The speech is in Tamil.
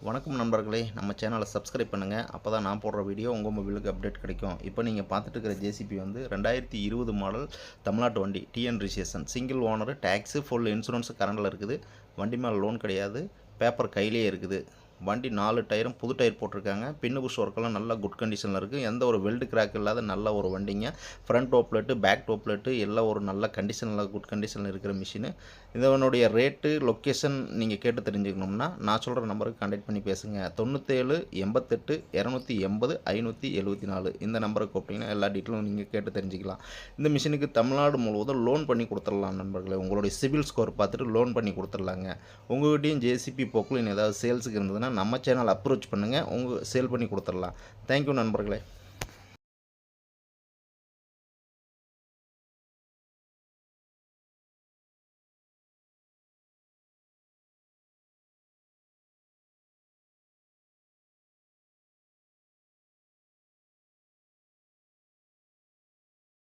வணக்கம் நண்பர்களே, நம்ம சேனலை சப்ஸ்கிரைப் பண்ணுங்கள். அப்போ தான் நான் போடுற வீடியோ உங்கள் மொபைலுக்கு அப்டேட் கிடைக்கும். இப்போ நீங்கள் பார்த்துட்டு இருக்கிற ஜேசிபி வந்து 2020 மாடல் தமிழ்நாட்டு வண்டி. TN registration, single owner, tax, full insurance கரண்டில் இருக்குது. வண்டி மேலே லோன் கிடையாது, பேப்பர் கையிலே இருக்குது. வண்டி 4 டயரும் புது டயர் போட்டிருக்காங்க. பின்னு புஷ் ஒர்க்கெல்லாம் நல்லா குட் கண்டிஷனில் இருக்குது. எந்த ஒரு வெல்டு கிராக் இல்லாத நல்ல ஒரு வண்டிங்க. ஃப்ரண்ட் டோப்லெட்டு, பேக் டோப்லெட்டு எல்லாம் ஒரு நல்ல கண்டிஷனில், குட் கண்டிஷனில் இருக்கிற மிஷினு. இதனுடைய ரேட்டு, லொக்கேஷன் நீங்கள் கேட்டு தெரிஞ்சுக்கணும்னா நான் சொல்கிற நம்பருக்கு கான்டாக்ட் பண்ணி பேசுங்க. 97 88 280 574 இந்த நம்பருக்கு கூப்பிட்டிங்கன்னா எல்லா டீட்டெயிலும் நீங்கள் கேட்டு தெரிஞ்சுக்கலாம். இந்த மிஷினுக்கு தமிழ்நாடு முழுவதும் லோன் பண்ணி கொடுத்துடலாம் நண்பர்களே. உங்களுடைய சிபில் ஸ்கோர் பார்த்துட்டு லோன் பண்ணி கொடுத்துடலாங்க. உங்கள்கிட்டையும் ஜேசிபி பொக்லின் ஏதாவது சேல்ஸுக்கு இருந்ததுன்னா நம்ம சேனல் அப்ரோச் பண்ணுங்கள், சேல் பண்ணி கொடுத்துடலாம். தேங்க்யூ நண்பர்களே.